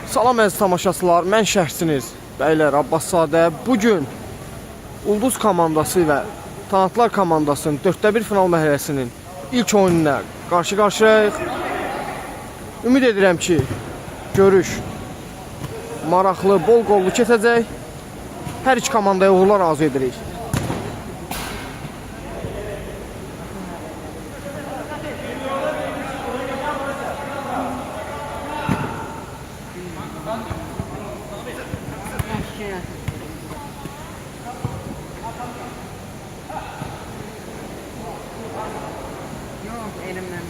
Salam əziz tamaşaçılar, mən şərhçiniz Bəylər Abbaszadə. Bugün Ulduz komandası ilə Tanatlar komandasının 4-1 final mərhələsinin ilk oyununa qarşı-qarşıyayıq. Ümid edirəm ki, görüş maraqlı, bol qollu keçəcək. Hər iki komandaya uğurlar arzu edirik. Yok elimden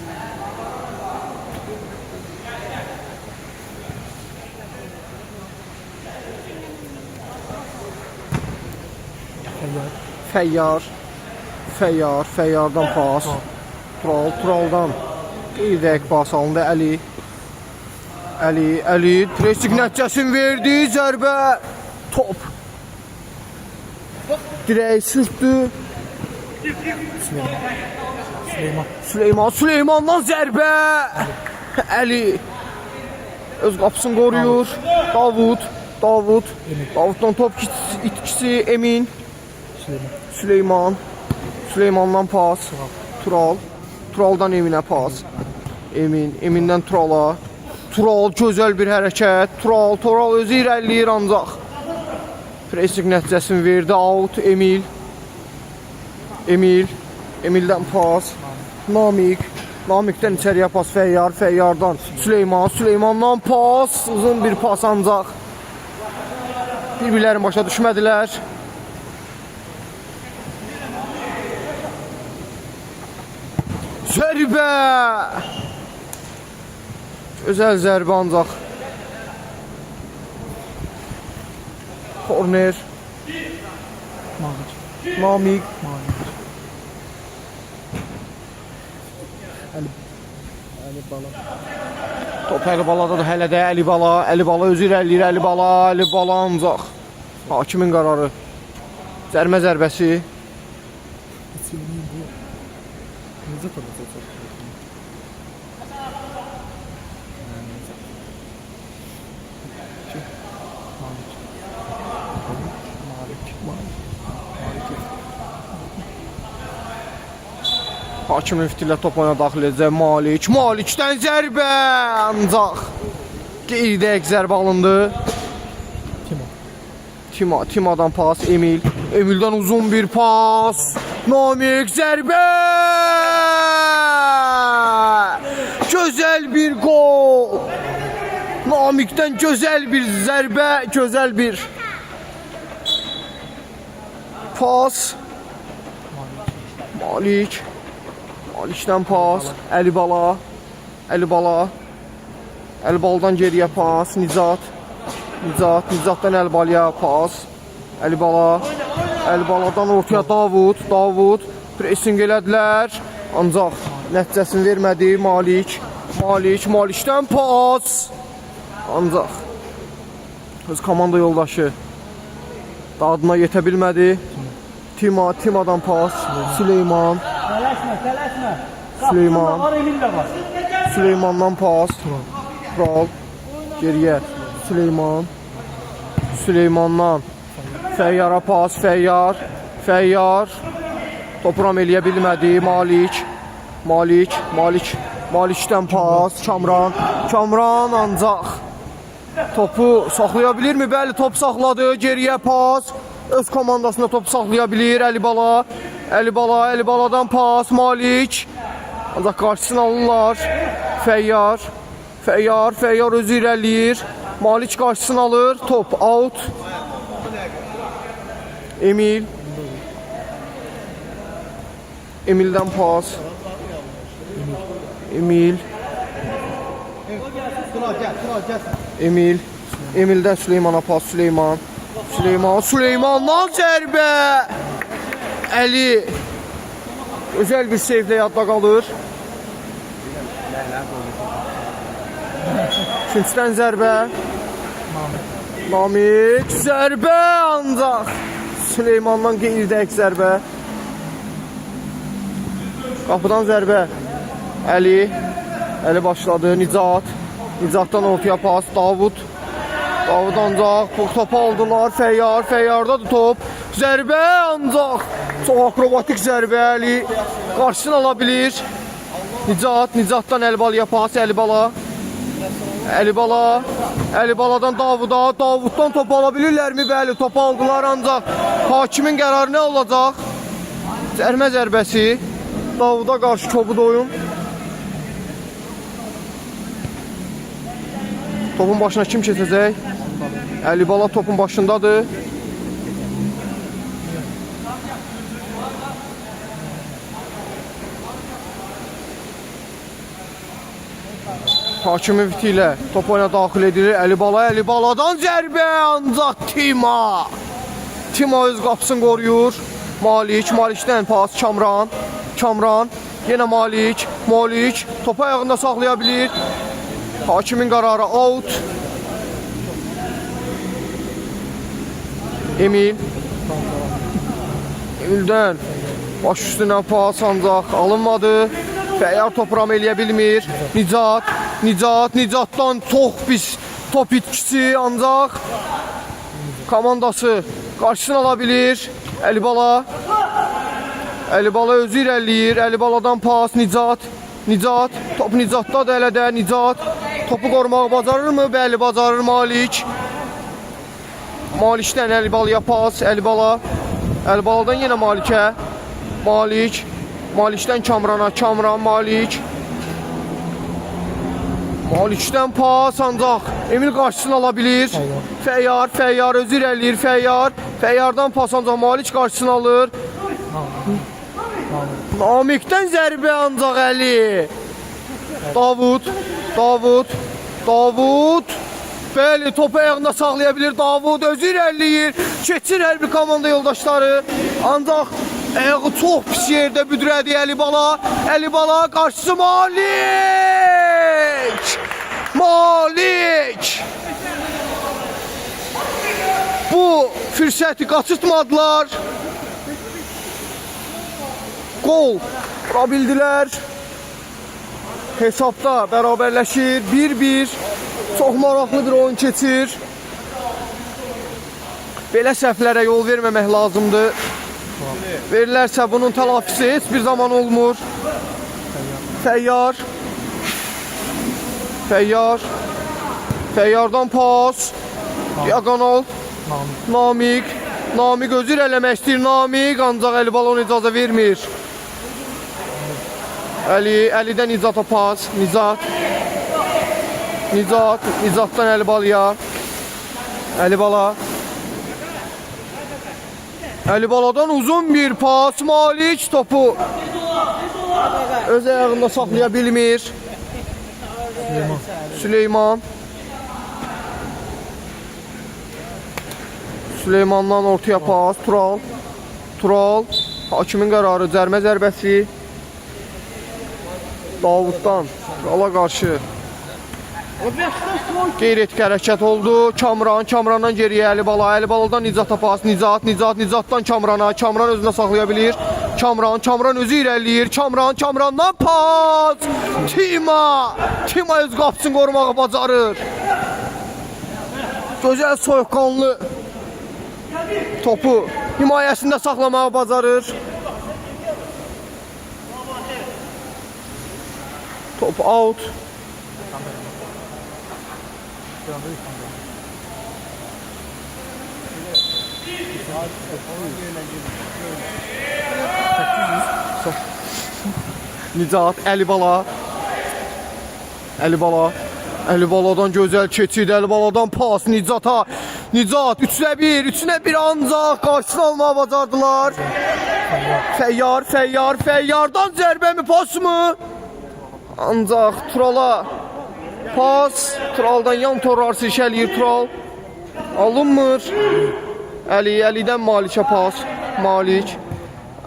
Feyyardan pas. Turaldan qeydək pas alındı. Əli presik nəticəsini verdi. Zərbə. Top. Dirək sürtdü. Süleymandan zərbə. Əli öz qapısını qoruyur. Davuddan top itkisi Emin. Süleymandan pas. Turaldan Eminə pas. Emindən Turala. Tural gözəl bir hərəkət. Tural özü irəliləyir ancaq. Presik nəticəsini verdi. Out. Emildən pas. Namikdən içəriyə pas. Feyyardan Süleymandan pas. Uzun bir pas ancaq. Bir-birlərini başa düşmədilər. Zərbə! Gözəl zərbə ancaq. Korner. Namik. Top Əli Baladadır hələ də. Əli Bala özü irəliləyir. Əli Bala ancaq. Hakimin qararı. Cərmə zərbəsi. Hakim müftiylə top oyuna daxil edəcək Malikdən zərbə ancaq qeydək zərbə alındı. Timadan pas. Emildən uzun bir pas. Namik zərbə. Gözəl bir gol. Namikdən gözəl bir zərbə, gözəl bir pas. Malikdən pas. Əli Baladan geriyə pas. Nizatdan Əli Balaya pas. Əli Baladan ortaya Davud pressing elədilər. Ancaq nəticəsini vermədi. Malikdən pas. Ancaq öz komanda yoldaşı dadına yetə bilmədi. Timadan pas. Süleymandan pas. Tural geriyə. Süleymandan Feyyara pas. Feyyar topu ram eləyə bilmədi. Malikdən pas. Kamran ancaq topu saxlaya bilirmi? Bəli, top saxladı. Geriyə pas. Öz komandasında topu saxlaya bilir. Əli Baladan pas. Malik ancaq qarşısını alırlar. Feyyar özü irəliyir. Malik qarşısını alır. Top out. Emildən pas. Emildən Süleymana pas. Süleymandan zərbə. Əli özəl bir seyflə yadda qalır. Üçüncüdən zərbə. Namik zərbə ancaq. Süleymandan qeydək zərbə. Qapıdan zərbə. Əli başladı. Nicatdan ortaya pas. Davud ancaq bu topu aldılar. Feyyar, Feyyardadır top. Zərbə ancaq. Çox akrobatik zərbə. Əli qarşısını ala bilir. Nicat, Nicatdan Əlibalıya pas. Əlibala. Əlibala. Əlibalıdan Davuda. Davuddan top ala bilirlərmi? Bəli, topu aldılar ancaq. Hakimin qərarı nə olacaq? Cərmə zərbəsi. Davuda qarşı kobud oyun. Topun başına kim keçəcək? Əlibala topun başındadır. Hakimi Viti ilə top oyuna daxil edilir. Əlibaladan zərbə ancaq Tima. Tima öz qapısını qoruyur. Malikdən pas Kamran. Yenə Malik topu ayağında saxlaya bilir. Hakimin qərarı out. Emildən baş üstünə pas ancaq alınmadı. Feyyar topu ram eləyə bilmir. Nicatdan çox pis top itkisi ancaq komandası qarşısını ala bilir. Əlibala özü irəliyir. Əlibaladan pas Nicat. Top Nicatdadır hələ də. Nicat topu qorumağı bacarırmı? Bəli, bacarır Malikdən Əlibalaya pas. Əlibaladan yenə Malikə. Malikdən Kamran, Malikdən pas ancaq Emil qarşısını ala bilir. Feyyar özü irəliyir. Feyyardan pas ancaq Malik qarşısını alır. Namikdən zərbə ancaq Əli. Davud. Bəli, topu ayağında saxlaya bilir. Davud özü irəliyir. Keçir hər bir komanda yoldaşları. Ancaq ayağı çox pis yerdə büdrədi Əlibala qarşısı Malik. Bu fürsəti qaçırtmadılar. Gol vura bildilər. Hesabda bərabərləşir. 1-1. Çox maraqlı bir oyun keçir. Belə səhvlərə yol verməmək lazımdır. Verilərsə bunun təlafisi heç bir zaman olmur. Feyyardan pas. Diagonal. Namik özü irələmək istəyir. Ancaq Əlibala ona icazə vermir. Əlidən Nicata pas. Nicatdan Əlibalaya. Əlibaladan uzun bir pas. Malik topu öz ayağında saxlaya bilmir. Süleymandan ortaya pas. Tural. Hakimin qərarı cərmə zərbəsi. Davuddan Turala qarşı qeyri-etik hərəkət oldu. Kamrandan geriyə Əlibaladan Nicata pas. Nicatdan Kamran özünə saxlaya bilir. Kamran özü irəliyir. Kamrandan pas. Tima öz qapısını qorumağı bacarır. Gözəl soyuqqanlı topu himayəsində saxlamağı bacarır. Top out. Nicat, Əlibaladan gözəl keçid, Əlibaladan pas Nicata. Nicat 3-1 ancaq qarşısını almağı bacardılar. Feyyardan zərbəmi pasmı? Ancaq Turala pas. Turaldan yan torarsı işəliyir Tural. Alınmır. Əlidən Malikə pas.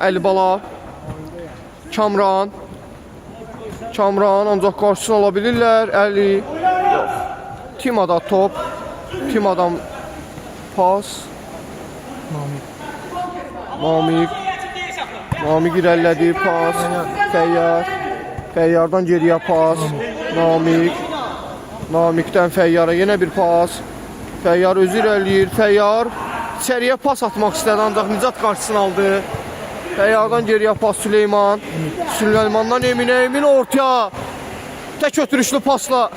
Əlibala. Kamran ancaq qarşısını ala bilirlər. Timada top. Timadan pas. Namik irəlilədi. Pas. Feyyardan geriyə pas. Namikdən Feyyara yenə bir pas. Feyyar özü irəliyir. Feyyar içəriyə pas atmaq istədi, ancaq Nicat qarşısını aldı. Feyyardan geriyə pas Süleyman. Süleymandan Eminə, Emin ortaya. Tək ötürüşlü pasla.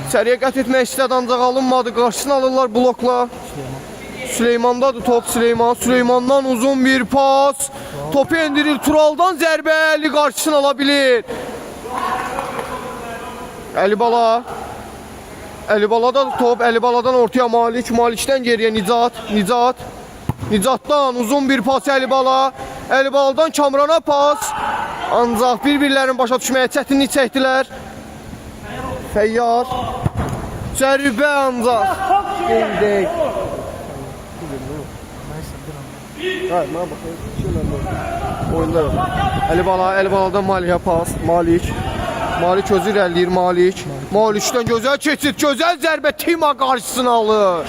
İçəriyə qət etmək istədi, ancaq alınmadı. Qarşısını alırlar blokla. Süleymandadır top, Süleyman. Süleymandan uzun bir pas. Topu endirir, Turaldan zərbə, Əli qarşısını ala bilir. Əli Bala. Əli Bala'da top, Əli Bala'dan ortaya Malik. Malik'dən geriyə Nicat. Nicatdan uzun bir pas Əli Bala. Əli Bala'dan Kamrana pas. Ancaq bir-birlərini başa düşməyə çətinlik çəkdilər. Feyyar. Zərbə ancaq. Qeydək. Hayır, mənə baxayım. Oyunda yox. Əli Bala'dan Malik'ə pas. Malik özü irəliyir, Malik'dən gözəl keçid, gözəl zərbə, Tima qarşısını alır.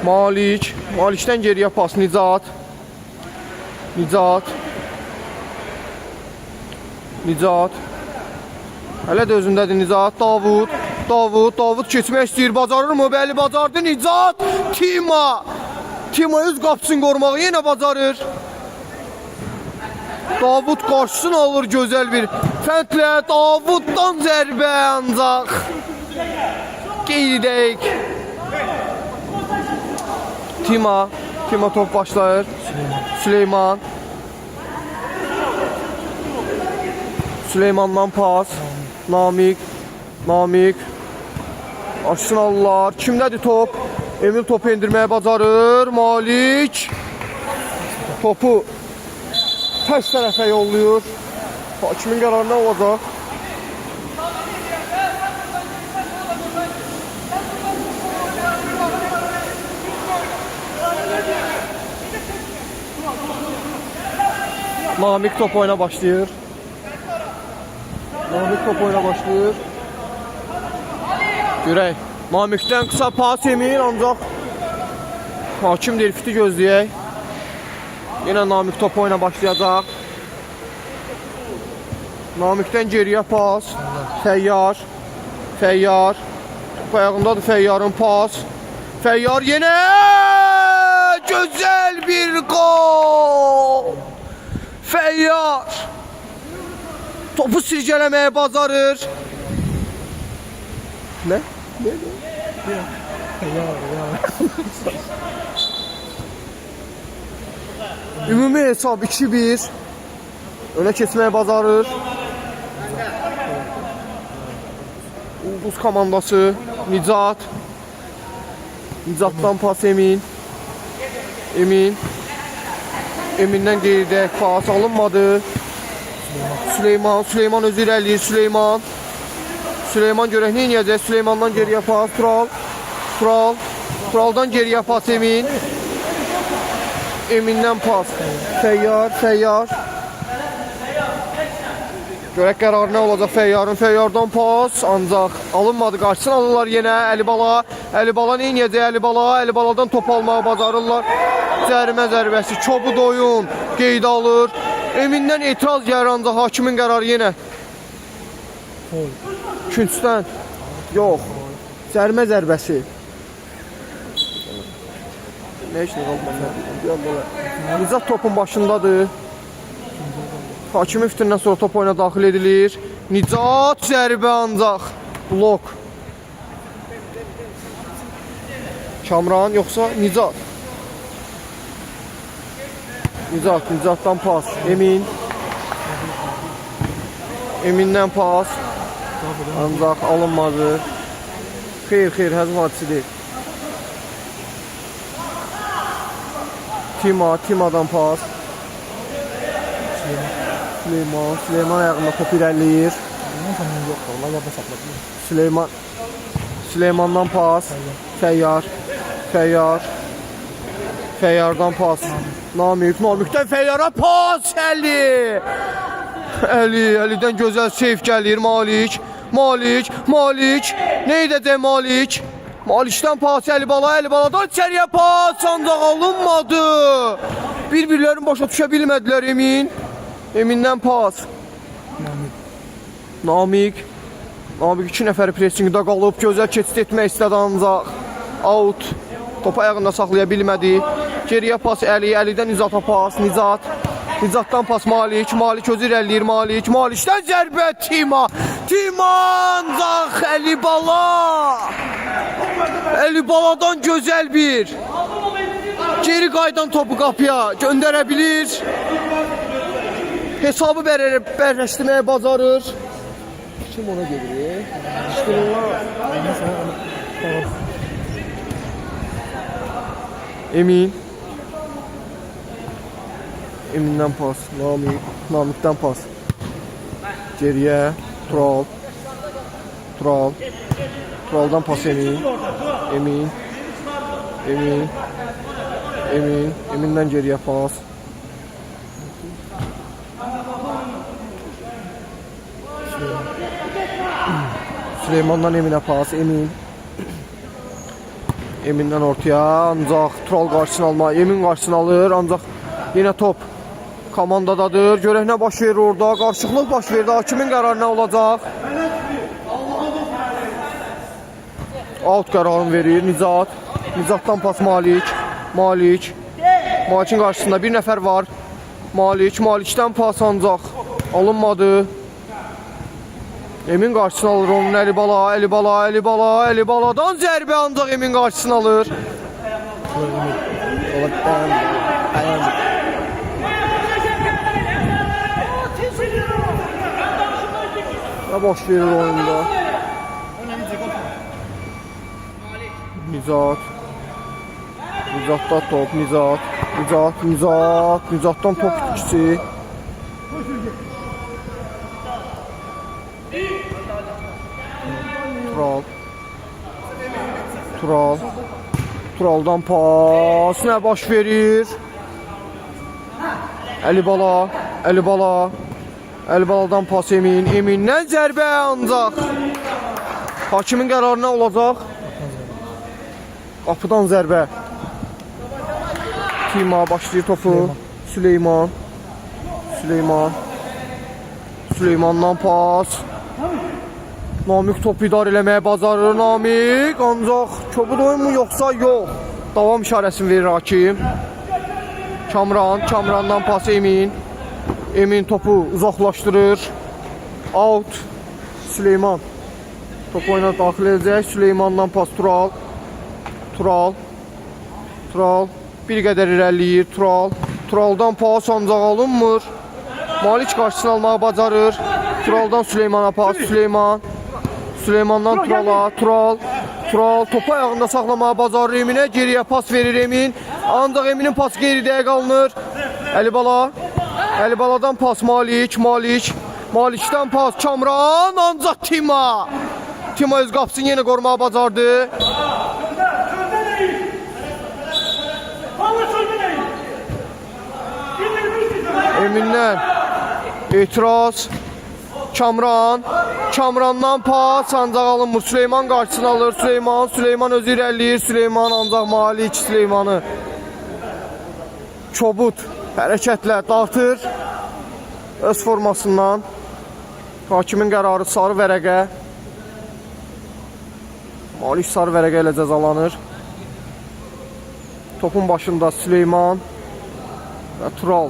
Malik'dən geriyə pas, Nicat. Hələ də özündədir Nicat, Davud keçmək istəyir, bacarırmı? Bəli, bacardı Nicat, Tima öz qapısını qorumağı yenə bacarır. Davud qarşısını alır, gözəl bir fəndlə, Davuddan zərbə ancaq qeydək. Tima top başlayır. Süleymandan pas. Namik. Açsın alırlar. Kimdədir top? Emil topu endirməyə bacarır. Malik topu tərs tərəfə yolluyor. Hakimin qərarı nə olacaq? Namik top oyuna başlayır. Görək. Namikdən qısa pas Emil, ancaq hakim delfiti gözləyək. Yenə Namik top oyuna başlayacaq. Namikdən geriyə pas. Feyyar. Top ayağındadır Feyyarın pas. Feyyar yenə gözəl bir gol. Feyyar topu silkələməyə bacarır. Nə? Ümumi hesab 2-1. Önə keçməyə bacarır. Ulduz komandası. Nicatdan pas Emin. Emin'dən qeydək pas alınmadı. Süleyman özü irəliyir. Süleyman görək nə inəyəcək. Süleymandan geriyə pas. Turaldan geriyə pas Emin. Emin'dən pas. Feyyar. Görək qərarı nə olacaq Feyyardan pas. Ancaq alınmadı. Qarşısını alırlar yenə. Əli Bala nə inəyəcək? Əli Baladan top almağı bacarırlar. Cərimə zərbəsi. Çobud oyun. Qeyd alır. Emin'dən etiraz gəlir, ancaq hakimin qərarı yenə. Küncdən. Yox. Cərimə zərbəsi. Nə işin qaldı? Nicat topun başındadır. Hakimin fitirindən sonra top oyuna daxil edilir. Nicat zərbə ancaq. Blok. Kamran yoxsa Nicat? Nicatdan pas. Emin'dən pas. Ancaq alınmadı. Xeyr, həzm hadisi deyil. Tima'dan pas. Süleyman ayağında top irəliyir. Süleymandan pas. Feyyardan pas. Namikdən Feyyara pas. Əlidən gözəl seyf gəlir. Malik. Nə edəcək Malik? Malikdən pas Əli Baladan içəriyə pas. Ancaq alınmadı. Bir-birlərini başa düşə bilmədilər Emin'dən pas. Namik. Namik 2 nəfəri pressingdə qalıb, gözəl keçid etmək istədi ancaq out. Topu ayağında saxlaya bilmədi. Geriyə pas Əli, Əlidən Nizata pas, Nizatdan pas Malik, Malik özü irəliləyir, Malikdən zərbə Tima ancaq Əli Baladan gözəl bir geri qaydan topu qapıya göndərə bilir. Hesabı bərləşdirməyə bacarır. Kim ona gedir? Emin'dən pas, Namik'dən pas. Geriyə, Turaldan pas Emin'dən geriyə pas. Süleymandan Emin'ə pas, Emin'dən ortaya, ancaq Tural qarşısını alma, Emin qarşısını alır, ancaq yenə top komandadadır. Görək nə baş verir orada, qarşılıqlıq baş verdi, hakimin qərarı nə olacaq? Out qərarını verir Nizatdan pas Malikin qarşısında bir nəfər var. Malikdən pas ancaq alınmadı. Emin qarşısını alır onun Əli Baladan zərbə ancaq Emin qarşısını alır. Nə baş verir oyunda? Nizatda top, Nizatdan top itkisi. Turaldan pas, nə baş verir? Əli Baladan pas Emin'dən zərbə ancaq. Hakimin qərarı nə olacaq? Qapıdan zərbə. Tima başlayır topu. Süleymandan pas. Namik topu idarə eləməyə bacarır. Namik ancaq kobud oyun mu yoxsa yox? Davam işarəsini verir hakim. Kamrandan pas Emin topu uzaqlaşdırır. Out. Süleyman topu oyuna daxil edəcək. Süleymandan pas Tural bir qədər irəliləyir. Turaldan pas ancaq alınmır. Malik qarşısını almağı bacarır. Turaldan Süleymana pas. Süleymandan Tural topu ayağında saxlamağı bacarır Eminə. Geriyə pas verir Emin. Ancaq Eminin pası geridə qalınır. Əli Baladan pas Malikdən pas Kamran, ancaq Tima öz qapısını yenə qorumağı bacardı. Emin'dən etiraz. Kamrandan pas ancaq alınmır. Süleyman qarşısını alır. Süleyman özü irəliləyir. Ancaq Malik Süleymanı çobud hərəkətlə dağıtır öz formasından. Hakimin qərarı sarı vərəqə. Malik sarı vərəqə ilə cəzalanır. Topun başında Süleyman və Tural.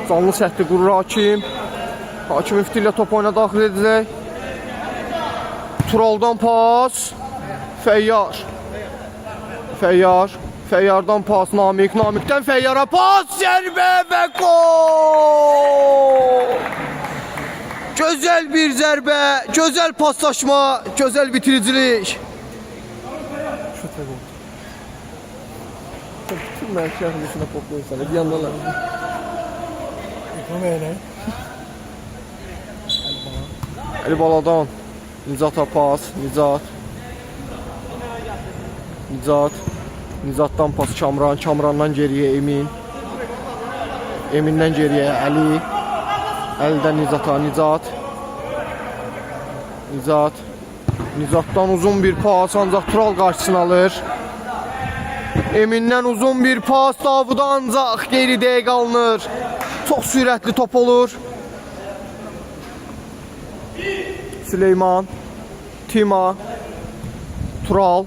Canlı səhti qurur hakim. Hakim müftü ilə top oyuna daxil edəcək. Turaldan pas Feyyardan pas Namikdən Feyyara pas, zərbə və gol! Gözəl bir zərbə, gözəl paslaşma, gözəl bitiricilik. Bütün mərkəzin içində poplayın sənə, bir yandalar. Əli Baladan Nizata pas, Nizatdan pas Kamrandan geriyə Emin'dən geriyə Əlidən Nizatdan uzun bir pas, ancaq Tural qarşısını alır. Emin'dən uzun bir pas, Davuda ancaq geridə qalınır. Çox sürətli top olur. Süleyman, Tima, Tural,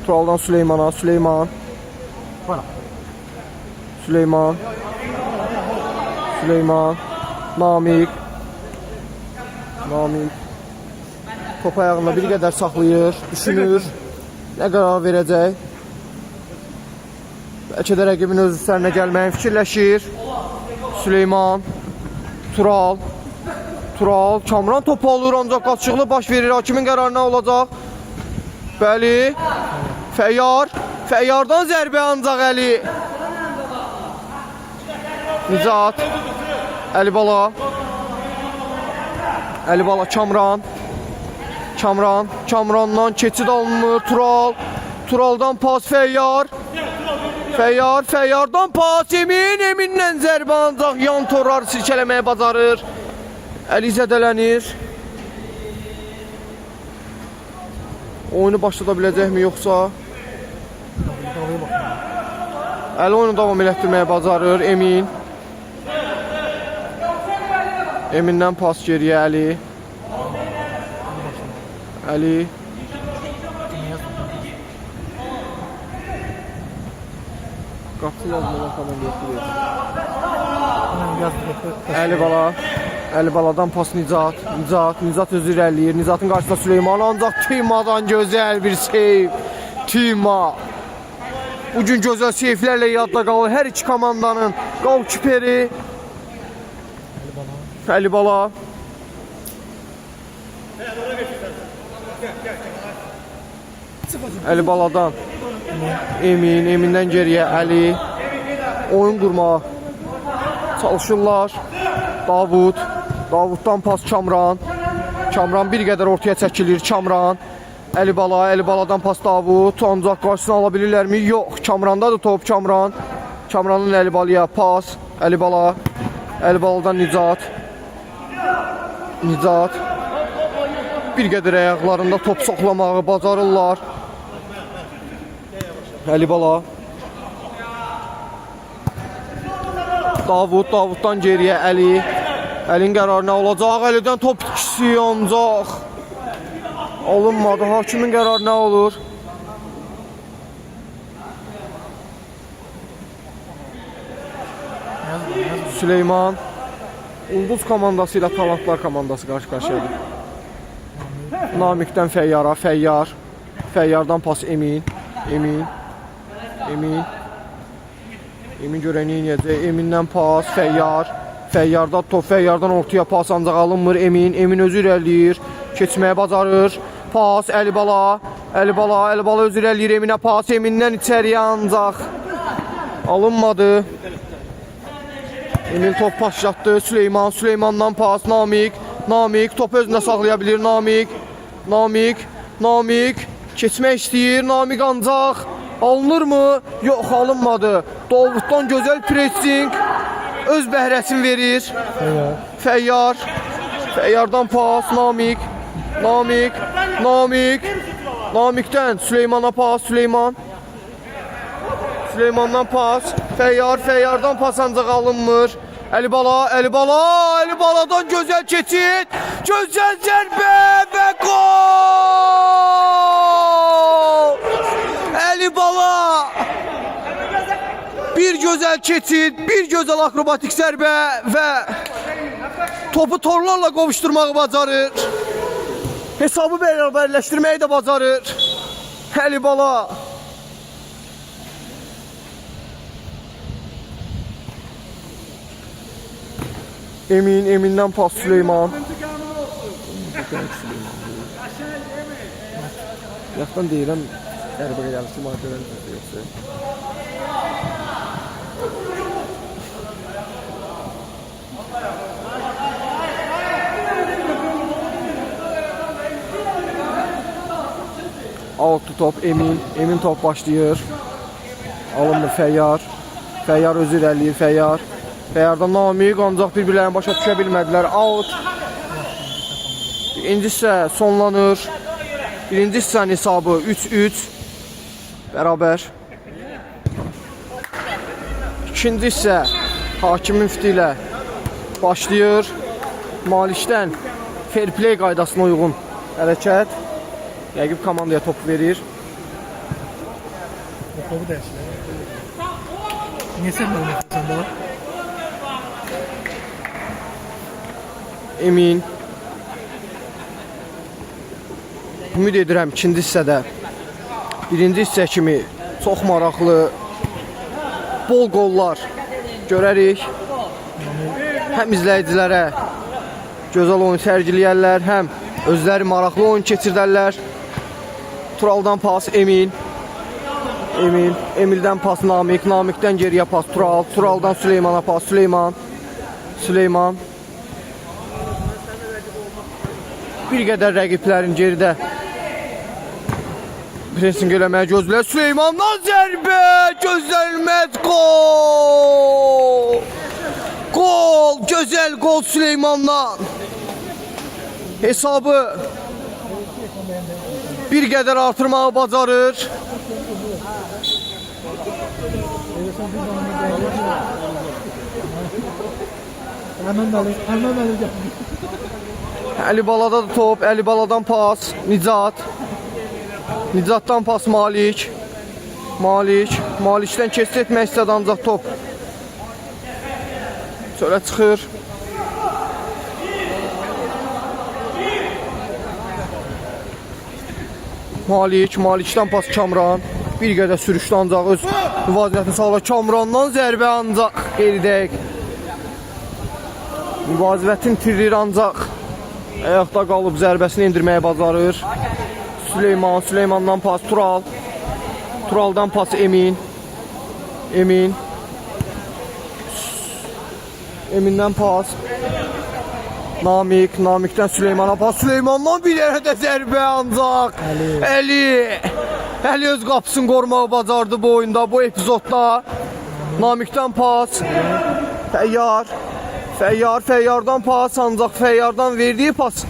Turaldan Süleymana, Süleyman, Namik, top ayağında bir qədər saxlayır, düşünür, nə qərar verəcək. Bəlkə də rəqibin öz üzərinə gəlməyin fikirləşir. Süleyman, Tural, Kamran topu alır, ancaq qaçıqlı baş verir. Hakimin qərarı nə olacaq? Bəli, Fəyyardan zərbə ancaq Əli. Nizat, Əlibala, Kamrandan keçid alınır. Turaldan pas Feyyardan pas Eminlə zərbə ancaq yan torlar silkələməyə bacarır. Əli zədələnir. Oyunu başlada biləcəkmi yoxsa? Əli oyunu davam elətdirməyə bacarır. Emindən pas geriyə Əli. Qapı yazmadan komanda yoxdur. Əlibaladan pas Nizat özü irəliyir. Nizatın qarşısında Süleyman, ancaq Tima'dan gözəl bir seyv. Tima. Bugün gözəl seyflərlə yadda qalır hər iki komandanın qol-küperi. Əlibala. Əlibaladan Emin'dən geriyə Əli. Oyun qurmağa çalışırlar. Davuddan pas Kamran bir qədər ortaya çəkilir. Əlibaladan pas Davud, ancaq qarşısını ala bilirlərmi? Yox, Kamrandadır top. Kamranın Əlibalaya pas. Əlibaladan Nizat bir qədər ayaqlarında top soxlamağı bacarırlar. Əlibala, Davuddan geriyə Əlin qərarı nə olacaq? Əlidən top ikisi ancaq alınmadı. Hakimin qərarı nə olur? Süleyman, Ulduz komandası ilə Talantlar komandası qarşı-qarşıyadır. Namikdən Feyyara, Feyyardan pas Emin görən yiyəcək. Emindən pas Feyyardan top, Feyyardan ortaya pas ancaq alınmır. Emin özü irəliyir, keçməyə bacarır. Pas Əlibala özü irəliyir. Eminə pas, Emindən içəriyə ancaq alınmadı. Emin top başlatdı. Süleymandan pas Namik top özünə saxlaya bilir. Namik keçmək istəyir. Namik ancaq alınırmı? Yox, alınmadı. Davuddan gözəl pressing, öz bəhrəsini verir. Feyyardan pas Namikdən Süleymana pas. Süleymandan pas Feyyardan pas ancaq alınmır. Əlibaladan gözəl keçid, gözəl zərbə və gol! Əlibala bir gözəl keçid, bir gözəl akrobatik zərbə və topu torlarla qovuşturmağı bacarır. Hesabı bərabərləşdirməyi də bacarır. Əlibala. Emindən pas Süleyman. Yaxdan deyirəm, qəribə gəlmiş ki, madələr yoxsa. Altı top Emin top başlayır. Alınmır Feyyar özü irəliyir. Feyyardan Namik, ancaq bir-birlərini başa düşə bilmədilər. Out. Birinci hissə sonlanır. Birinci hissənin hesabı 3-3 bərabər. İkinci hissə Hakim müftü ilə başlayır. Malikdən fair play qaydasına uyğun hərəkət. Rəqib komandaya top verir. Topu dəyişir. Niyə sən belə yapırsan da? Emin. Ümid edirəm ikinci hissədə birinci hissə kimi çox maraqlı, bol qollar görərik. Həm izləyicilərə gözəl oyun sərgiləyərlər, həm özləri maraqlı oyun keçirdərlər. Turaldan pas Emin. Emildən pas Namik. Namikdən geriyə pas Tural. Turaldan Süleymana pas Süleyman. Bir qədər rəqiblərin geridə pressing eləməyə gözləyir. Süleymandan zərbə, gözlənilməz gol! Gol, gözəl gol Süleymandan. Hesabı bir qədər artırmağı bacarır. Əlibalada da top, Əlibaladan pas Nicatdan pas Malikdən keçid etmək istədi, ancaq top çölə çıxır. Malikdən pas Kamran. Bir qədər sürüşdü, ancaq öz müvazinətini sağlar. Kamrandan zərbə, ancaq qeydək. Müvazinətini itirir, ancaq ayaqda qalıb zərbəsini indirməyə bacarır. Süleymandan pas Tural. Turaldan pas Emin'dən pas Namikdən Süleymana pas. Süleymandan bir yerə də zərbə, ancaq Əli öz qapısını qorumağı bacardı bu oyunda, bu epizodda. Namikdən pas Feyyardan pas, ancaq Feyyardan verdiyi pas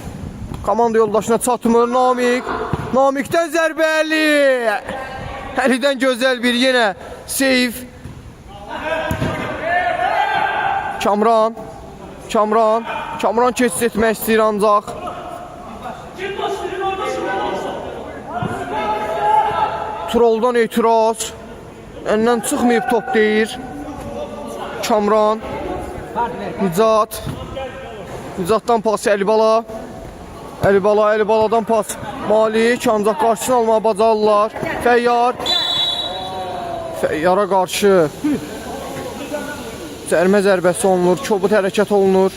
komanda yoldaşına çatmır. Namikdən zərbə Əlidən gözəl bir yenə seyf. Kamran keçid etmək istəyir, ancaq Turaldan etiraz. Əndən çıxmayıb top deyir. Kamran. Nicatdan pas Əlibaladan pas Malik, ancaq qarşısını almağa bacarırlar. Feyyara qarşı cərmə zərbəsi olunur, kobud hərəkət olunur.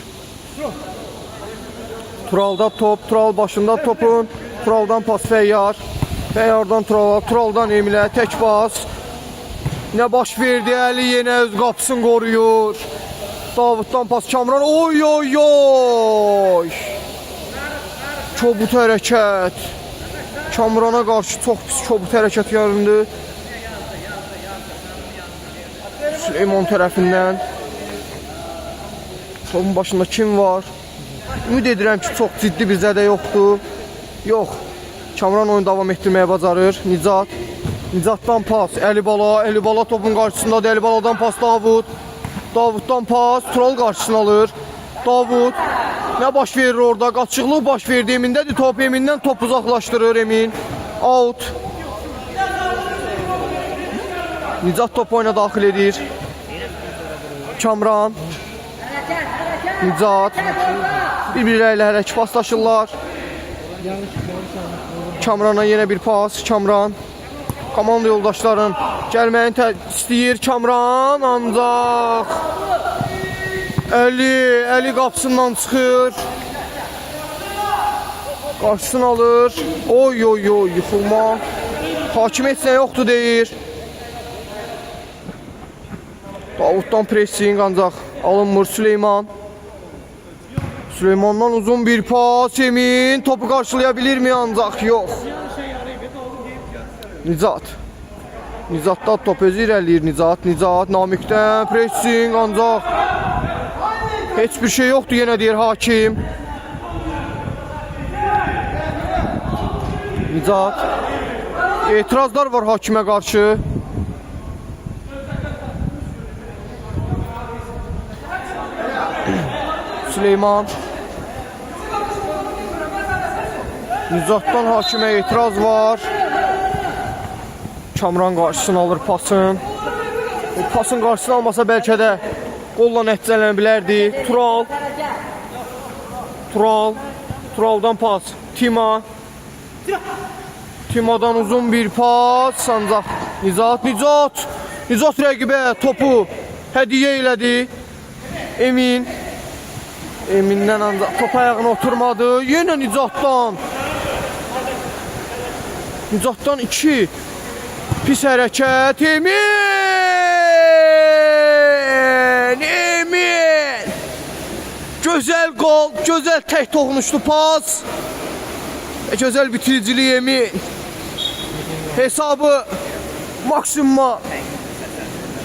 Turalda top, Tural başında topun. Turaldan pas Feyyardan Turala, Turaldan Emilə tək pas. Nə baş verdi? Əli yenə öz qapısını qoruyur. Davuddan pas Kamran. Oy! Kobud hərəkət. Kamrana qarşı çox pis kobud hərəkət yarındı. Süleyman tərəfindən. Topun başında kim var? Ümid edirəm ki, çox ciddi bir zədə yoxdur. Yox. Kamran oyunu davam etdirməyə bacarır. Nicatdan pas Əlibala topun qarşısındadır. Əlibaladan pas Davuddan pas Tural qarşısını alır. Davud nə baş verir orada? Qaçıqlıq baş verdi. Emindədir top. Emindən top uzaqlaşdırır Emin. Out. Nicat top oyuna daxil edir. Kamran. Nicat. Bir-birləri ilə hərəkət paslaşırlar. Kamrana yenə bir pas. Kamran. Komanda yoldaşların gəlməyini istəyir. Kamran, ancaq Əli qapısından çıxır. Qarşısını alır. Oy, yıxılma. Hakim heç nə yoxdur deyir. Davuddan pressing, ancaq alınmır. Süleymandan uzun bir pas. Emin topu qarşılaya bilirmi? Ancaq yox. Nicatdan top özü irəliyir. Nicat Namikdən pressing, ancaq heç bir şey yoxdur yenə deyir hakim. Nicat. Etirazlar var hakimə qarşı. Süleyman. Nizatdan hakimə etiraz var. Kamran qarşısını alır pasın. Pasın qarşısını almasa bəlkə də qolla nəticələnə bilərdi. Turaldan pas. Tima'dan uzun bir pas. Ancaq Nizat rəqibə topu hədiyyə elədi. Emin'dən ancaq top ayağına oturmadı. Yenə Nizatdan 2. Pis hərəkət. Emin! Gözəl qol, gözəl tək toxunuşlu pas. Gözəl bitiriciliyi Emin. Hesabı maksimuma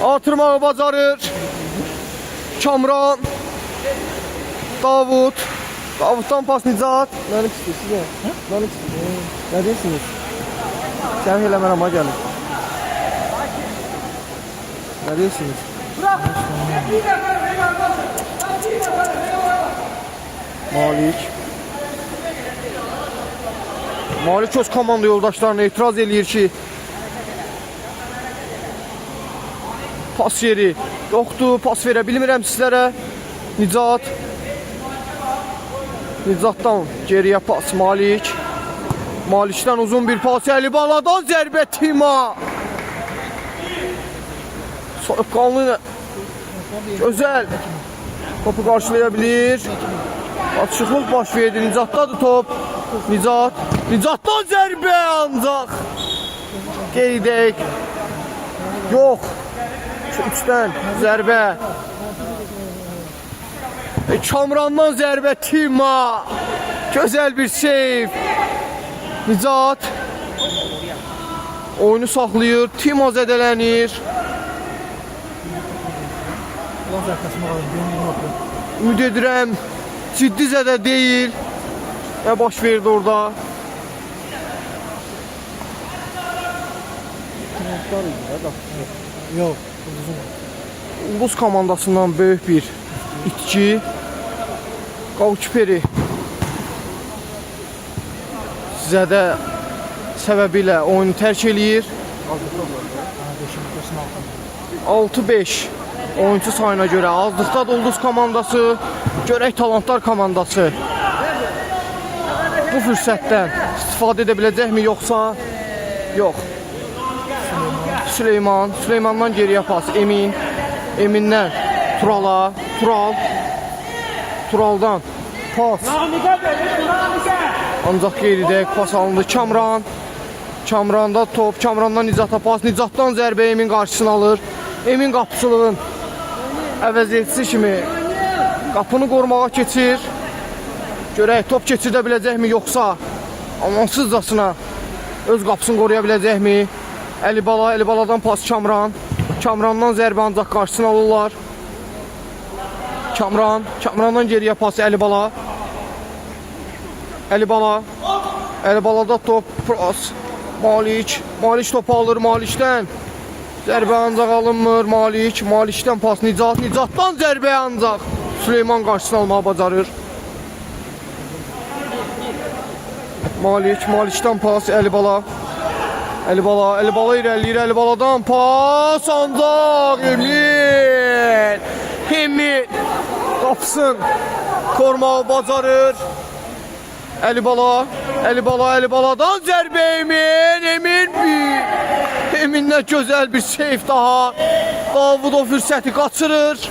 artırmağı bacarır. Kamran. Davuddan pas Nizat. Mənim istəyir. Nə deyirsiniz? Sən eləmərəm, ha gəlin. Nə deyirsiniz? Malik öz komanda yoldaşlarına etiraz eləyir ki, pas yeri yoxdur, pas verə bilmirəm sizlərə. Nizatdan geriyə pas Malikdən uzun bir pas, Əlibaladan zərbə Tima. Soyuqqanlı gözəl topu qarşılaya bilir. Açıqlıq baş verdi. Nizatdadır top. Nizatdan zərbə ancaq qeydək. Yox. 3-dən zərbə. Kamrandan zərbə Tima. Gözəl bir seyv. Nizat oyunu saxlayır. Tima zədələnir. Ümid edirəm ciddi zədə deyil. Nə baş verdi orada? Yox. Ulduz komandasından böyük bir itki. Qavkiperi zədə səbəbilə oyunu tərk eləyir. 6-5 oyuncu sayına görə azlıqda Ulduz komandası, görək talantlar komandası bu fürsətdən istifadə edə biləcəkmi yoxsa? Yox. Süleymandan geriyə pas Emin'dən Turaldan pas. Ancaq qeyri-dəqiq pas alındı. Kamranda top. Kamrandan Nizata pas. Nizatdan zərbə Emin qarşısını alır. Emin qapıçılığın əvəziyetçisi kimi qapını qorumağa keçir. Görək top keçirdə biləcəkmi yoxsa amansızcasına öz qapısını qoruya biləcəkmi? Əlibaladan pas Kamrandan zərbə ancaq qarşısını alırlar. Kamrandan geriyə pas Əlibalada top pas. Malik topu alır Malikdən. Zərbə ancaq alınmır. Malikdən pas Nizatdan zərbə ancaq Süleyman qarşısını almağı bacarır. Malikdən pas Əlibala irəliyir. Əlibaladan pas ancaq Emin qapısın korumağı bacarır. Əlibaladan zərbə Emin'dən gözəl bir seyf daha. Davud o fürsəti qaçırır.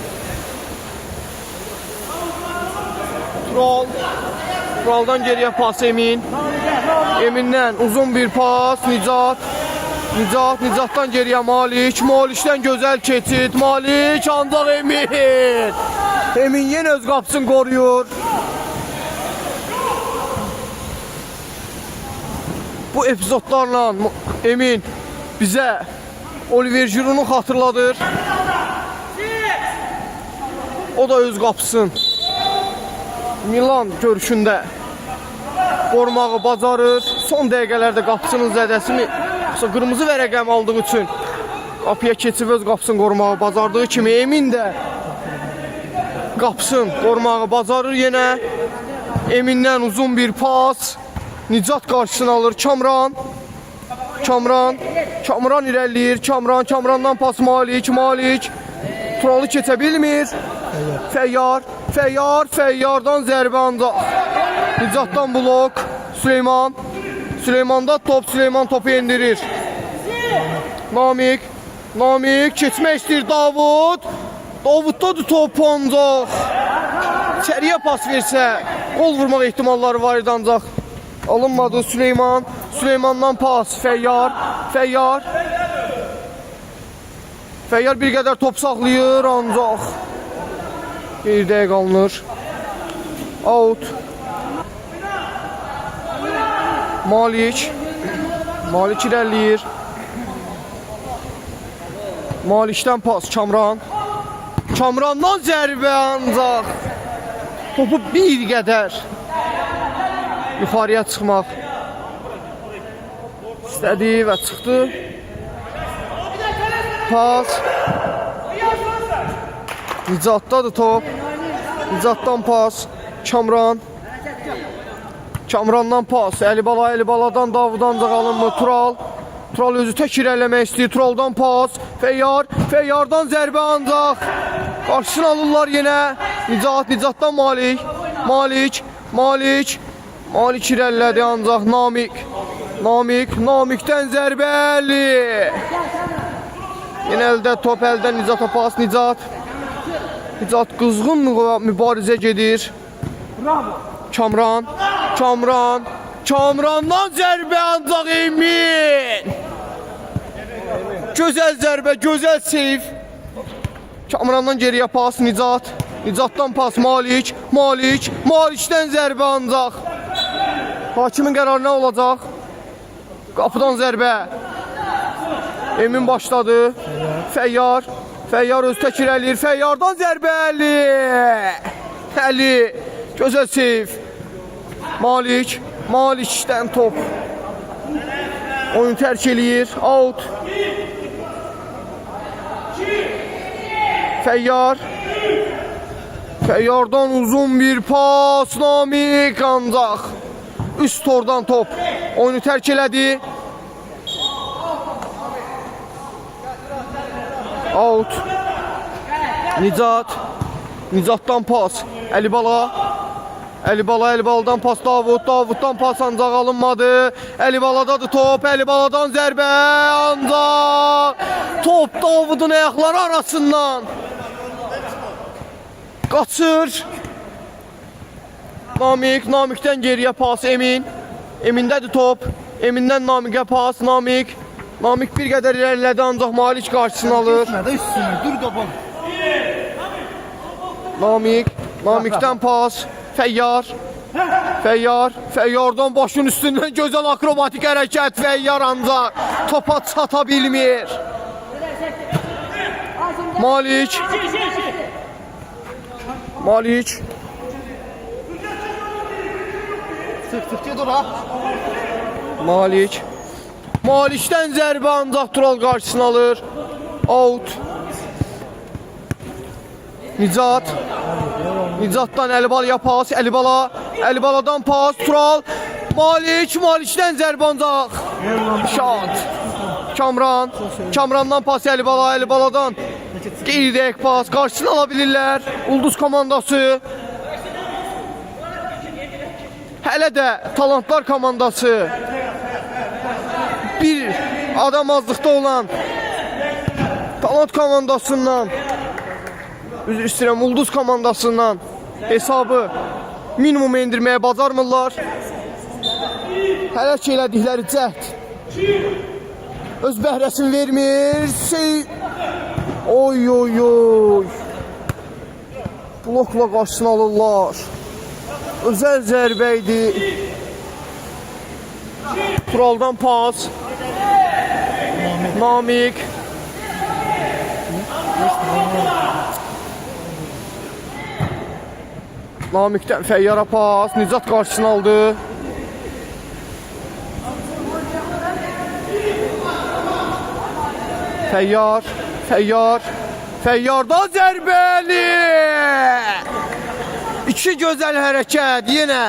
Turaldan geriyə pas Emin'dən uzun bir pas Nizatdan geriyə Malikdən gözəl keçid. Ancaq Emin yenə öz qapısını qoruyur. Bu epizodlarla Emin bizə Oliver Giroud'u xatırladır. O da öz qapısını Milan görüşündə qorumağı bacarır. Son dəqiqələrdə qapısının zədəsini qırmızı vərəqəm aldığı üçün qapıya keçib öz qapısını qorumağı bacardığı kimi Emin də qapsın, qorumağı bacarır yenə. Emindən uzun bir pas. Nicat qarşısını alır. Kamran. Kamran irəliləyir. Kamrandan pas Malik. Turalı keçə bilmir. Feyyardan zərbə ancaq. Nicatdan blok. Süleyman'da top. Süleyman topu endirir. Namik keçmək istəyir Davud. Davuddadır top ancaq. İçəriyə pas versə qol vurmaq ehtimalları var idi ancaq. Alınmadı Süleymandan pas. Feyyar bir qədər top saxlayır ancaq. Bir dəqiqə alınır. Out. Malik irəliləyir. Malikdən pas Kamrandan zərbə ancaq. Topu bir qədər yuxarıya çıxmaq istədi və çıxdı. Pas. Nicatdadır top. Nicatdan pas. Kamrandan pas. Əlibaladan Davud ancaq alınmır. Tural özü tək irəliləmək istəyir. Turaldan pas. Feyyardan zərbə ancaq. Qarşısını alırlar yenə. Nicatdan Malik irəlilədi ancaq. Namikdən zərbəli. Yenə əldə top, əldən Nicata pas. Nicat qızğın mübarizə gedir. Kamrandan zərbə ancaq Emin. Gözəl zərbə, gözəl seyf. Kamrandan geriyə pas Nicatdan pas Malikdən zərbə ancaq. Hakimin qərarı nə olacaq? Qapıdan zərbə. Emin başladı. Feyyar öz tək irəliyir. Feyyardan zərbə Əli. Gözəl seyf. Malikdən top. Oyun tərk eləyir. Out. Feyyardan uzun bir pas. Namik ancaq. Üst tordan top. Oyunu tərk elədi. Out. Nicatdan pas. Əlibaladan pas Davuddan pas ancaq alınmadı. Əlibaladadır top. Əlibaladan zərbə ancaq. Top Davudun ayaqları arasından qaçır. Namikdən geriyə pas Emindədir top. Emindən Namikə pas. Namik bir qədər irəlilədi ancaq Malik qarşısını alır. Namikdən pas. Feyyardan başın üstündən gözəl akrobatik hərəkət. Feyyar ancaq topa çata bilmir. Malik Malikdən zərbə ancaq Tural qarşısını alır. Out. Nicatdan Əlibalaya pas. Əlibaladan pas. Tural. Malikdən zərbə ancaq. Şat. Kamrandan pas Əlibaladan. Qeydək pas. Qarşısını ala bilirlər. Ulduz komandası. Hələ də talantlar komandası. Bir adam azlıqda olan talant komandasından, üzr istəyirəm, ulduz komandasından hesabı minimum endirməyə bacarmırlar. Hələ ki elədikləri cəhd öz bəhrəsini vermir. Oy. Blokla qarşısını alırlar. Özəl zərbə idi. Turaldan pas. Namik. Namikdən Feyyara pas. Nicat qarşısını aldı. Feyyarda zərbəli. İki gözəl hərəkət, yenə.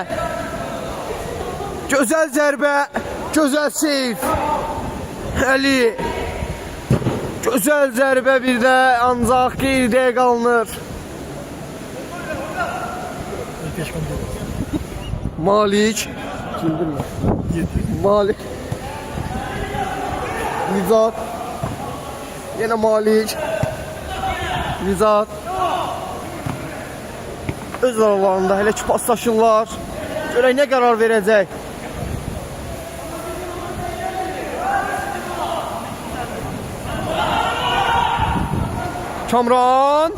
Gözəl zərbə, gözəl seyf. Əli. Gözəl zərbə bir də ancaq qeyridə qalınır. Malik. Malik. Nizat. Yine Malik. Nizat. Öz aralarında hələ ki paslaşırlar. Görək nə qərar verəcək. Kamran.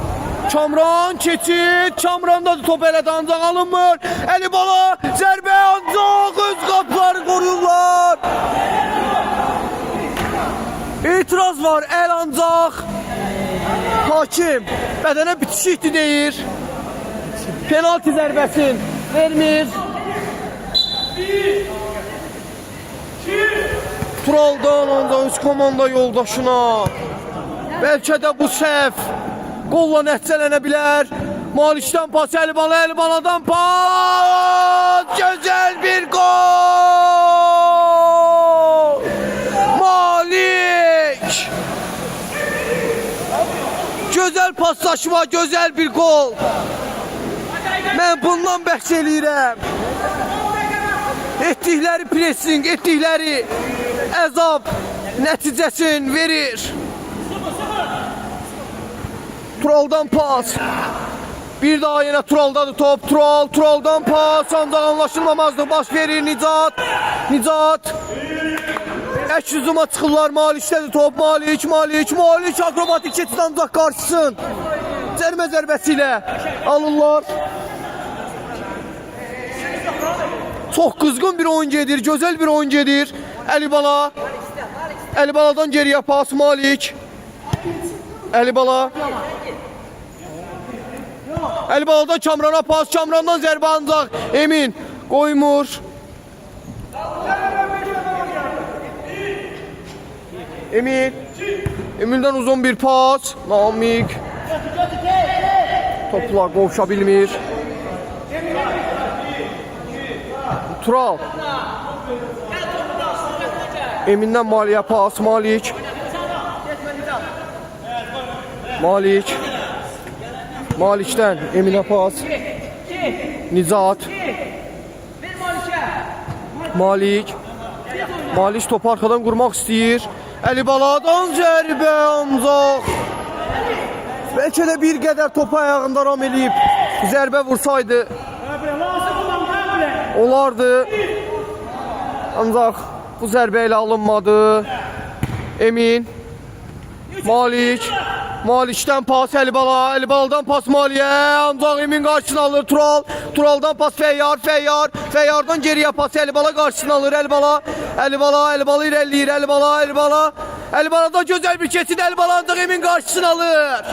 Kamran keçid. Kamran'da da top elədi ancaq alınmır. Əli Bala zərbə ancaq öz qapıları qoruyurlar. İtiraz var əl ancaq. Hakim bədənə bitişikdir deyir. Penalti zərbəsin vermir. Turaldan ancaq öz komanda yoldaşına. Bəlkə də bu səhv qolla nəticələnə bilər. Malikdən pas, Əli Baladan pas. Gözəl bir gol. Malik. Gözəl paslaşma, gözəl bir gol. Mən bundan bəhs eləyirəm. Etdikləri pressing, etdikləri əzab nəticəsini verir. Turaldan pas. Bir daha yine Tural'dadır top. Tural'dan pas. Ancaq anlaşılmamazlık baş verir. Nicat. Əks hücuma çıxırlar. Malik'dədir top. Malik akrobatik keçid ancaq qarşısın. Cərmə zərbəsi ilə alırlar. Çox qızğın bir oyun gedir. Gözəl bir oyun gedir. Əli Bala'dan geriye pas. Malik. Əli Bala'dan Kamran'a pas. Kamran'dan zərbə ancaq Emin qoymur. Emin'dən uzun bir pas. Namik. Topla qovuşa bilmir. Tural. Emin'dən Maliyə pas. Malik'ten Emin'e pas. Nizat. Malik topu arkadan kurmak istəyir. Əli Bala'dan zərbə ancaq. Bəlkə də bir qədər topu ayağında ram eləyib zərbə vursaydı olardı. Ancaq bu zərbə ilə alınmadı. Emin. Malik'ten pas Əli Bala'dan pas Maliyə, ancaq Emin qarşısını alır. Turaldan pas Feyyardan geriyə pas Əli Bala qarşısını alır. Əli Bala irəliləyir. Əli Bala'dan gözəl bir keçid. Əli Bala ancaq Emin qarşısını alır.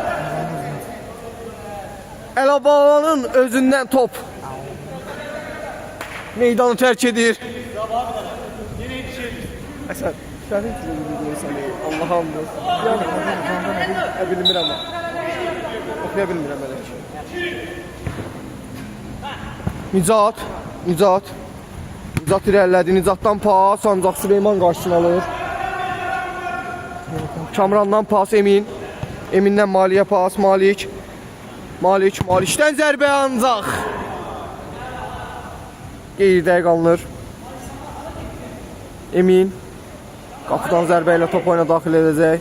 Əli Bala'nın özündən top meydanı tərk edir. Əsən şəhid Allah'ım. Bilmirəm. Oxuya bilmirəm elə ki. Nicat irəlilədi. Nicatdan pas, ancaq Süleyman qarşısını alır. Kamrandan pas Emin'dən Maliyə pas. Malik'dən zərbə ancaq qeyridə qalınır. Emin qapıdan zərbə ilə top oyuna daxil edəcək.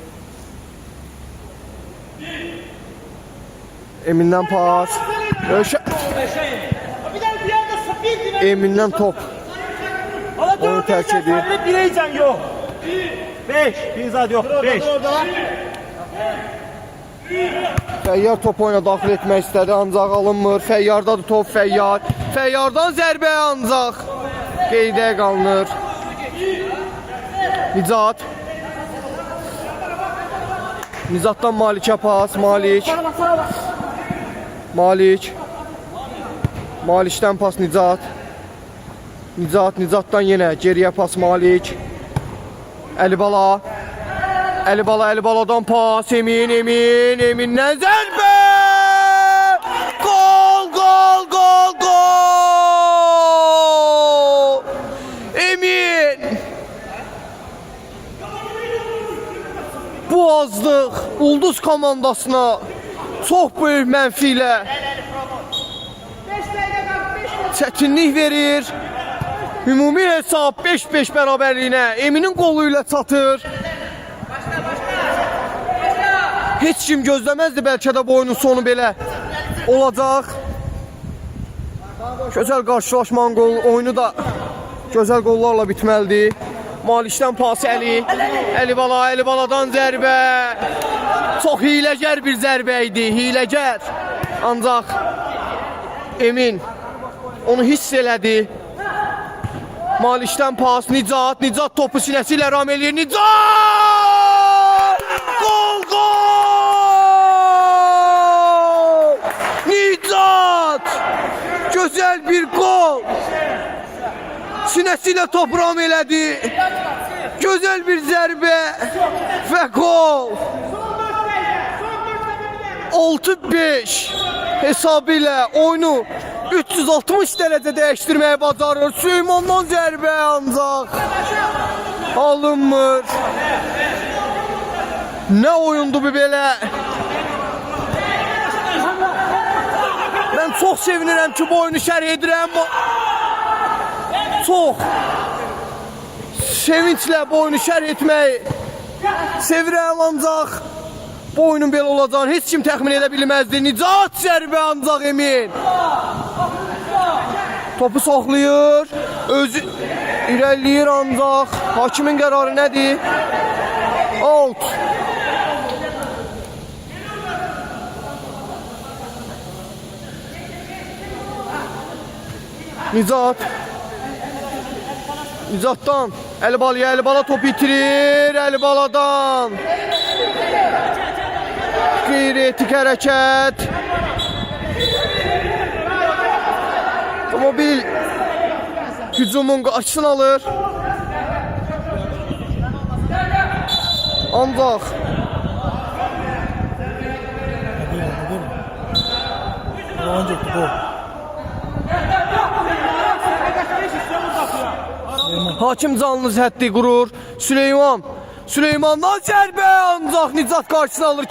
Emin'dən pas. Emin'dən top. Onu tərk edir. Bireycan yok. 5. Bir zat yok. 5. Feyyar top oyuna daxil etmək istədi, ancaq alınmır. Feyyardadır top. Feyyardan zərbə ancaq qeyridə qalınır. Nizatdan Malik'e pas. Malik'ten pas Nizat'tan yine geriye pas Malik. Əli Bala'dan pas Emin'den zərbə! Gol! Ulduz komandasına çox böyük mənfi ilə çətinlik verir. Ümumi hesab 5-5 bərabərliyinə Eminin qolu ilə çatır. Heç kim gözləməzdi bəlkə də bu oyunun sonu belə olacaq. Gözəl qarşılaşmanın oyunu da gözəl qollarla bitməlidir. Malikdən pas Əli. Əli baladan zərbə. Çox hiləgər bir zərbə idi. Hiləgər. Ancaq Emin onu hiss elədi. Malikdən pas Nicat. Nicat topu sinəsi ilə ram eləyir. Nicat! Gol, gol! Nicat! Gözəl bir gol. Sinəsi ilə topu ram elədi. Gözəl bir zərbə və gol. 6-5 hesabı ilə oyunu 360 dərəcə dəyişdirməyə bacarır. Süleymandan zərbə ancaq alınmır. Nə oyundu bu belə? Mən çox sevinirəm ki, bu oyunu şərh edirəm. Çox sevinçlə bu oyunu şərh etməyi sevirəm, ancaq bu oyunun belə olacağını heç kim təxmin edə bilməzdi. Nicat zərbə ancaq Emin. Topu saxlayır, özü irəliləyir ancaq. Hakimin qərarı nədir? Out. Nicat. Nizatdan Əli Bala topu itirir. Əli Baladan qeyri-etik hərəkət. Mobil hücumun qarşısını alır. Ancaq hakim canlı həddi qurur. Süleymandan zərbə, ancaq Nicat qarşısını alır.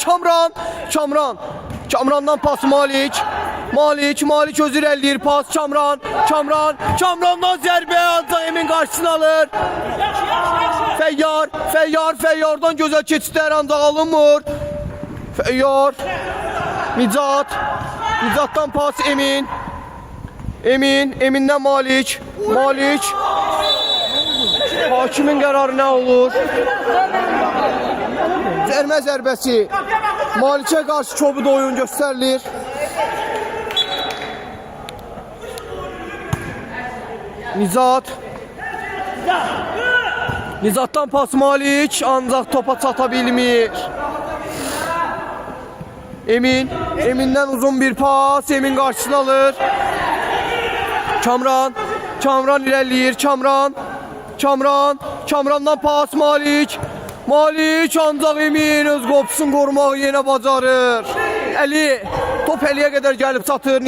Kamrandan pas Malik özü irəliləyir, pas Kamrandan zərbə, ancaq Emin qarşısını alır. Feyyardan gözəl keçidlər, ancaq alınmır. Feyyar, Nicatdan pas Emin'dən Malik. Hakimin qərarı nə olur? Zərmə zərbəsi Malikə qarşı kobud oyun göstərilir. Nizatdan pas Malik, ancaq topa çata bilmir. Emin'dən uzun bir pas, Emin qarşısını alır. Kamran irəliləyir. Kamrandan pas Malik, ancaq Emin öz qopusunu qorumağı yenə bacarır. Top Əliyə qədər gəlib çatır.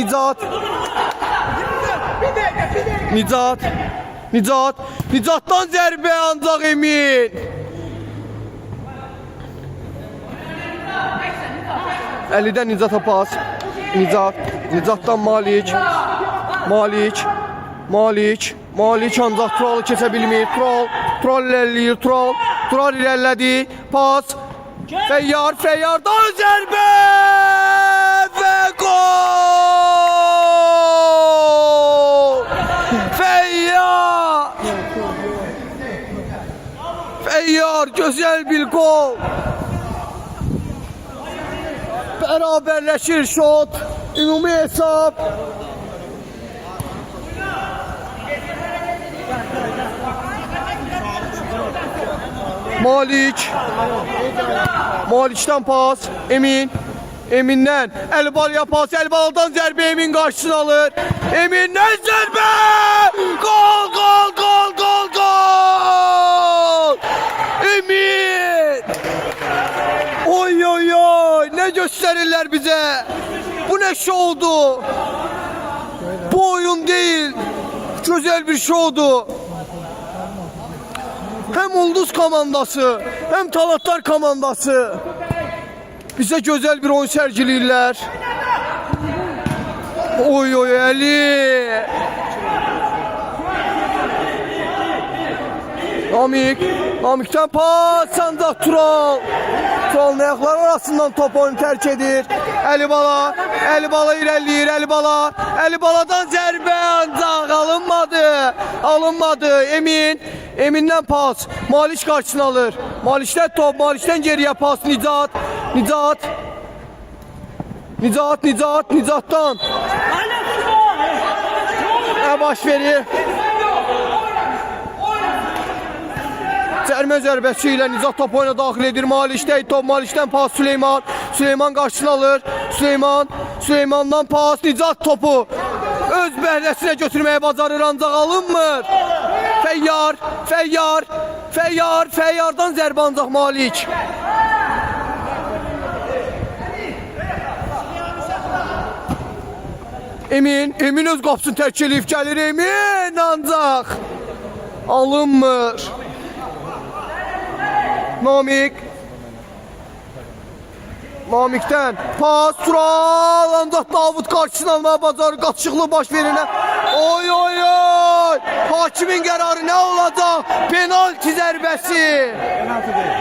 Nicatdan zərbə, ancaq Emin. Əlidən Nicata pas. Nicatdan Malik ancaq Turalı keçə bilmir. Tural irəliləyir. Tural irəlilədi. Pas. Feyyardan zərbə və gol! Feyyar gözəl bir gol. Bərabərləşir şot. Ümumi hesab Malikdən pas Emin'dən Əli Balaya pas, Əli Baladan zərbə, Emin qarşısını alır. Emin'dən zərbə! Gol! Emin! Oy! Nə göstərirlər bizə? Bu nə şovdu? Bu oyun değil. Gözəl bir şovdu. Hem Ulduz komandası, hem Talatlar komandası Bizə gözəl bir oyun sərgiləyirlər. Oy oy Əli. Namikdən pas, Sancaq Tural. Turalın ayaqları arasından top oyunu tərk edir. Əli Bala irəliyir, Əli Baladan zərbə ancaq alınmadı. Emin'dən pas, Maliç qarşısını alır. Malicdən top, Malicdən geriyə pas, Nicatdan. Nə baş verir? Cərmə zərbəsi ilə Nicat top oyuna daxil edir. Malicdən top, Malicdən pas Süleyman qarşısını alır. Süleymandan pas, Nicat topu öz bəhrəsinə götürməyə bacarır, ancaq alınmır. Feyyardan zərbə ancaq Malik. Emin öz qapısını tərk eləyib gəlir. Emin ancaq alınmır. Namikdən pas, Tural, ancaq Davud qarşısını almağa bacarır, qaçışıqlı baş verirlər. Oy! Hakimin qərarı nə olacaq? Penalti zərbəsi. Penaltı değil.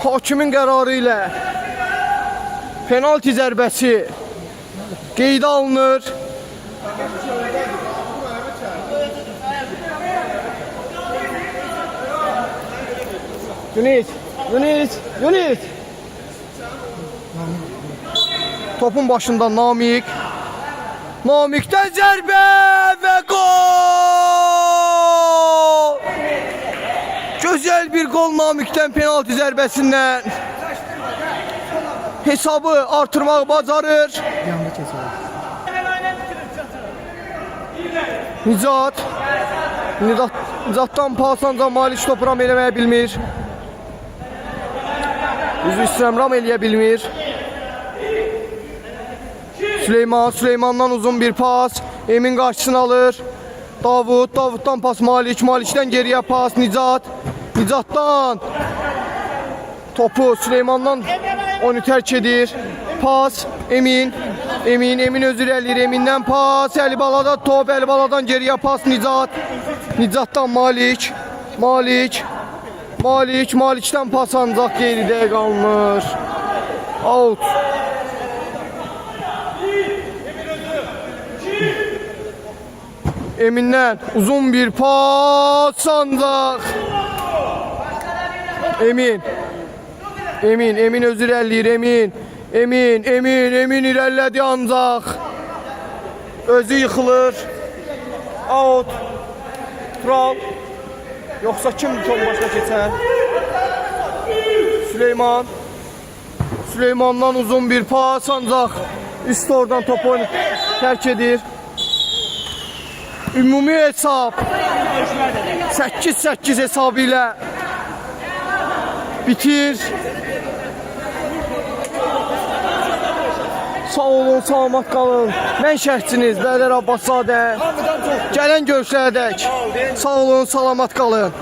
Hakimin qərarı ilə penalti zərbəsi qeydə alınır. Yunus. Topun başında Namikdən zərbə və gol! Gözəl bir gol Namikdən penalti zərbəsindən. Hesabı artırmağı bacarır. Yanında kesiyor. Nicatdan pas ancaq Maliç topu ram eləməyə bilmir. Üzü istəyirəm, ram eləyə bilmir. Süleymandan uzun bir pas. Emin qarşısını alır. Davuddan pas Malicdən geriyə pas Nicatdan topu Süleymandan onu tərk edir. Pas Emin özü irəliyir. Emindən pas Əli Balada top, Əli Baladan geriyə pas Nicatdan Malicdən pas ancaq geridə qalmır. Out. Emin'den uzun bir pas ancaq. Emin özü irəliyir. Emin irəlilədi ancaq. Özü yıxılır. Out. Tural. Yoxsa kim top başına keçər? Süleymandan uzun bir pas ancaq. Üst oradan topu tərk edir. Ümumi hesab 8-8 hesabı ilə bitir. Sağ olun, salamat qalın. Mən şərhçiniz Bədər Abbaszadə. Gələn görüşlərədək sağ olun, salamat qalın.